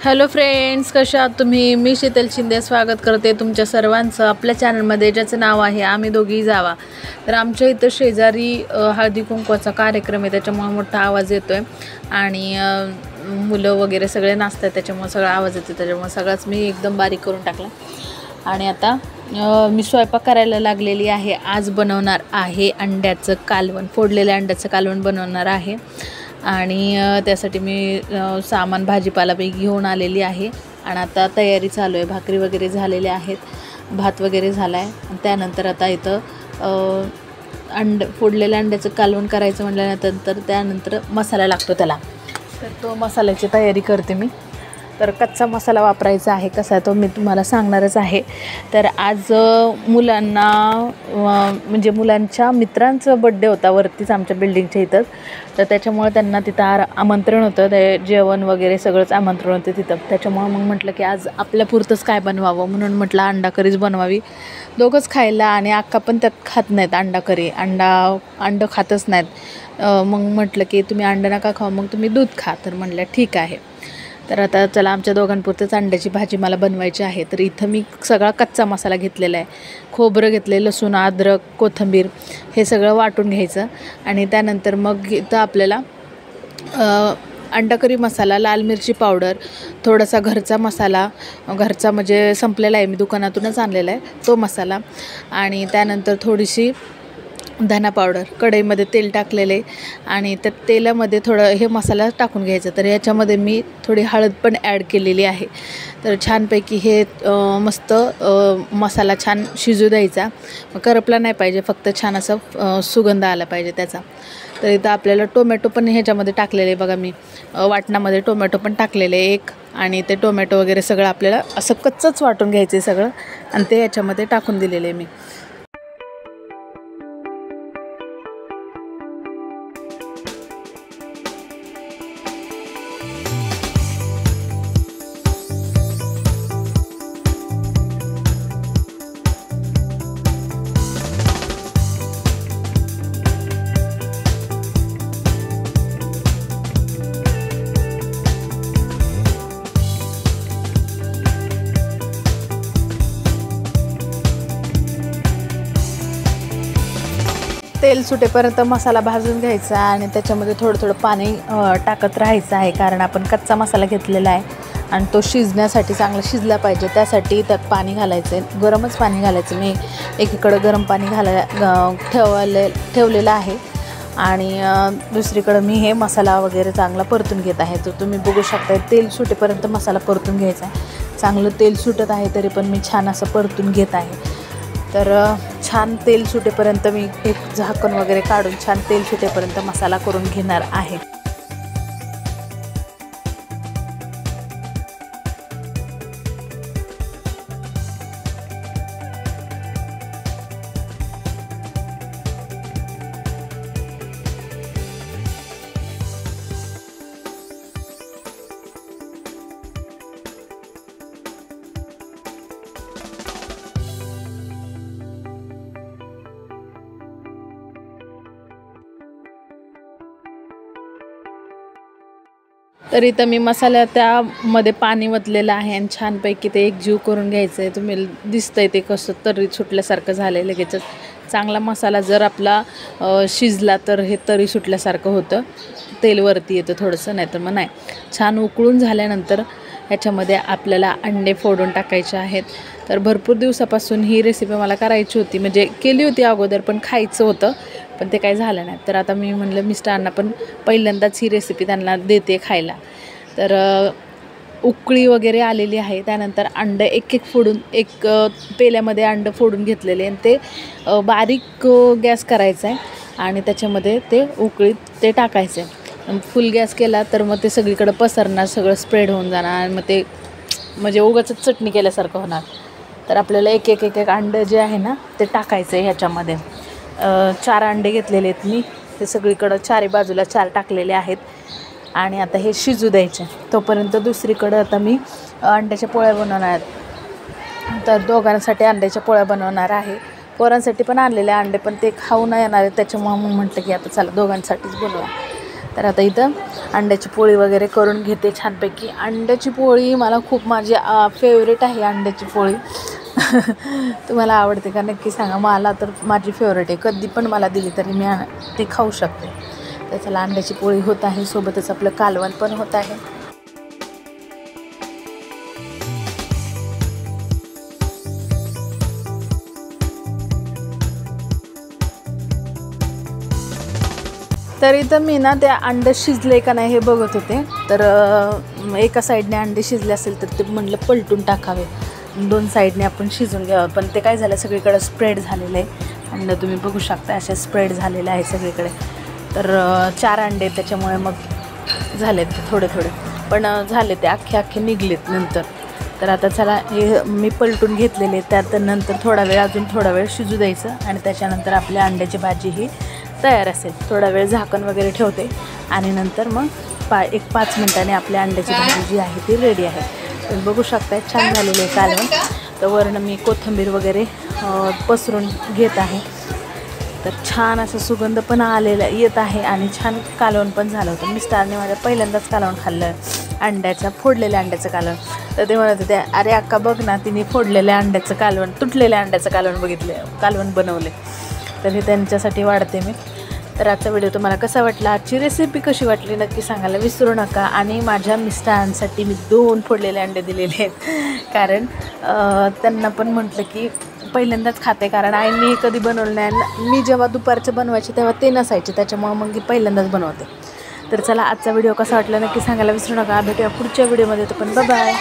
Hello friends, कशा आहात तुम्ही? मी शीतल शिंदे स्वागत करते तुमच्या सर्वांचं आपल्या चॅनलमध्ये, ज्याचं नाव आहे आम्ही दोघी जावा. तर आमच्या इथं शेजारी हळदी कुंकवाचा कार्यक्रम आहे, त्याच्यामुळे मोठा आवाज येतो आहे आणि मुलं वगैरे सगळे नाचतात, त्याच्यामुळे सगळा आवाज येतो. त्याच्यामुळे सगळाच मी एकदम बारीक करून टाकला आणि आता मी स्वयंपाक करायला लागलेली आहे. आज बनवणार आहे अंड्याचं कालवण, फोडलेल्या अंड्याचं कालवण बनवणार आहे आणि त्यासाठी मी सामान भाजीपाला घेऊन आलेली आहे आणि आता तयारी चालू आहे. भाकरी वगैरे झालेल्या आहेत, भात वगैरे झाला आहे आणि त्यानंतर आता इथं फोडलेल्या अंड्याचं कालवण करायचं म्हटल्यानंतर त्यानंतर मसाला लागतो त्याला, तर तो मसाल्याची तयारी करते मी. तर कच्चा मसाला वापरायचा आहे, कसा तो मी तुम्हाला सांगणारच आहे. तर आज मुलांना म्हणजे मुलांच्या मित्रांचा बड्डे होता वरतीच आमच्या बिल्डिंगच्या इथंच, तर त्याच्यामुळे त्यांना तिथं आमंत्रण होतं, ते जेवण वगैरे सगळंच आमंत्रण होतं तिथं. त्याच्यामुळे मग म्हटलं की आज आपल्यापुरतंच काय बनवावं, म्हणून म्हटलं अंडा करीच बनवावी. दोघंच खायला आणि अक्का पण त्यात खात नाहीत अंडा करी, अंडं खातच नाहीत. मग म्हटलं की तुम्ही अंडं नका खाऊ, मग तुम्ही दूध खा. तर म्हटलं ठीक आहे. तर आता चला, आमच्या दोघांपुरतंच अंड्याची भाजी मला बनवायची आहे. तर इथं मी सगळा कच्चा मसाला घेतलेला आहे. खोबरं घेतले, लसूण, अद्रक, कोथिंबीर हे सगळं वाटून घ्यायचं आणि त्यानंतर मग इथं आपल्याला अंडा करी मसाला, लाल मिरची पावडर, थोडासा घरचा मसाला, घरचा म्हणजे संपलेला आहे, मी दुकानातूनच आणलेला आहे तो मसाला, आणि त्यानंतर थोडीशी धना पावडर, कढईमध्ये तेल टाकलेले आणि त्या तेलामध्ये थोडं हे मसाला टाकून घ्यायचा. तर याच्यामध्ये मी थोडी हळद पण ॲड केलेली आहे. तर छानपैकी हे मस्त मसाला छान शिजू द्यायचा. करपला नाही पाहिजे, फक्त छान असं सुगंध आला पाहिजे त्याचा. तर इथं आपल्याला टोमॅटो पण ह्याच्यामध्ये टाकलेले बघा, मी वाटणामध्ये टोमॅटो पण टाकलेले एक, आणि ते टोमॅटो वगैरे सगळं आपल्याला असं कच्चंच वाटून घ्यायचं सगळं आणि ते याच्यामध्ये टाकून दिलेले मी. तेल सुटेपर्यंत मसाला भाजून घ्यायचा आणि त्याच्यामध्ये थोडं थोडं पाणी टाकत राहायचं आहे, कारण आपण कच्चा मसाला घेतलेला आहे आणि तो शिजण्यासाठी चांगला शिजला पाहिजे, त्यासाठी त्यात पाणी घालायचं आहे. गरमच पाणी घालायचं. मी एकीकडं गरम पाणी ठेवलेलं आहे आणि दुसरीकडं मी हे मसाला वगैरे चांगला परतून घेत आहे. तर तुम्ही बघू शकता, तेल सुटेपर्यंत मसाला परतून घ्यायचा आहे. चांगलं तेल सुटत आहे तरी पण मी छान असं परतून घेत आहे. तर छान तेल सुटेपर्यंत मी एक झाकण वगैरे काढून छान तेल सुटेपर्यंत मसाला करून घेणार आहे. तर इथं मी मसाला त्यामध्ये पाणी वतलेलं आहे आणि छानपैकी ते एकजीव करून घ्यायचं आहे. तुम्ही दिसतंय ते कसं तरी सुटल्यासारखं झालं आहे लगेचच. चांगला मसाला जर आपला शिजला तर हे तरी सुटल्यासारखं होतं, तेलवरती येतं थोडंसं, नाही तर मग नाही. छान उकळून झाल्यानंतर ह्याच्यामध्ये आपल्याला अंडे फोडून टाकायचे आहेत. तर भरपूर दिवसापासून ही रेसिपी मला करायची होती, म्हणजे केली होती अगोदर, पण खायचं होतं, पण ते काही झालं नाही. तर आता मी म्हणलं मिस्टरांना पण पहिल्यांदाच ही रेसिपी त्यांना देते खायला. तर उकळी वगैरे आलेली आहे. त्यानंतर अंडं एक फोडून, एक पेल्यामध्ये अंडं फोडून घेतलेले आणि ते बारीक गॅस करायचा आहे आणि त्याच्यामध्ये ते उकळीत ते टाकायचं आहे. फुल गॅस केला तर मग ते सगळीकडे पसरणार, सगळं स्प्रेड होऊन जाणार आणि मग ते म्हणजे उगाच चटणी केल्यासारखं होणार. तर आपल्याला एक अंडं जे आहे ना ते टाकायचं आहे ह्याच्यामध्ये. 4 अंडे घेतलेले आहेत मी, ते सगळीकडं चारी बाजूला 4 टाकलेले आहेत आणि आता हे शिजू द्यायचे. तोपर्यंत दुसरीकडं आता मी अंड्याच्या पोळ्या बनवणार आहेत. तर दोघांसाठी अंड्याच्या पोळ्या बनवणार आहे. पोरांसाठी पण आणलेले अंडे, पण ते खाऊ नाही येणार आहे, त्याच्यामुळं मग म्हटलं की आता चला दोघांसाठीच बनवूया. तर आता इथं अंड्याची पोळी वगैरे करून घेते छानपैकी. अंड्याची पोळी मला खूप माझी फेवरेट आहे. अंड्याची पोळी तुम्हाला आवडते का नक्की सांगा. मला तर माझी फेवरेट आहे. कधी पण मला दिली तरी मी ते खाऊ शकते. तर चला अंड्याची पोळी होत आहे, सोबतच आपलं कालवण पण होत आहे. तर इथं मी ना त्या अंडे शिजले का नाही हे बघत होते. तर एका साईडने अंडे शिजले असेल तर ते म्हटलं पलटून टाकावे, 2 साईडने आपण शिजून घ्यावं. पण ते काय झालं, सगळीकडे स्प्रेड झालेलं आहे. अंडे तुम्ही बघू शकता असे स्प्रेड झालेले आहे सगळीकडे. तर 4 अंडे त्याच्यामुळे मग झालेत ते थोडे थोडे, पण झाले ते अख्खे निघलेत नंतर. तर आता चला हे मी पलटून घेतलेले, त्यात नंतर थोडा वेळ शिजू द्यायचं आणि त्याच्यानंतर आपल्या अंड्याची भाजी ही तयार असेल. थोडा वेळ झाकण वगैरे ठेवते आणि नंतर मग 5 मिनिटांनी आपल्या अंड्याची भाजी जी आहे ती रेडी आहे. तुम्ही बघू शकता छान झालेले आहे कालवण. तर वरनं मी कोथिंबीर वगैरे पसरून घेत आहे. तर छान असं सुगंध पण आलेला येत आहे आणि छान कालवण पण झालं होतं. मिस्टरने माझ्या पहिल्यांदाच कालवण खाल्लं, फोडलेल्या अंड्याचं कालवण. तर ते म्हणत होते, अरे अक्का बघ ना, तिने फोडलेल्या अंड्याचं कालवण, तुटलेल्या अंड्याचं कालवण बनवले. तर हे त्यांच्यासाठी वाढते मी. तर आजचा व्हिडिओ तुम्हाला कसा वाटला, आजची रेसिपी कशी वाटली नक्की सांगायला विसरू नका. आणि माझ्या मिस्टरांसाठी मी 2 फोडलेले अंडे दिलेले आहेत, कारण त्यांना पण म्हटलं की पहिल्यांदाच खाते, कारण आईंनी हे कधी बनवलं नाही. मी जेव्हा दुपारचं बनवायचे तेव्हा ते नसायचे, त्याच्यामुळं मग पहिल्यांदाच बनवते. तर चला आजचा व्हिडिओ कसा वाटला नक्की सांगायला विसरू नका. भेटूया पुढच्या व्हिडिओमध्ये. तर पण बाय.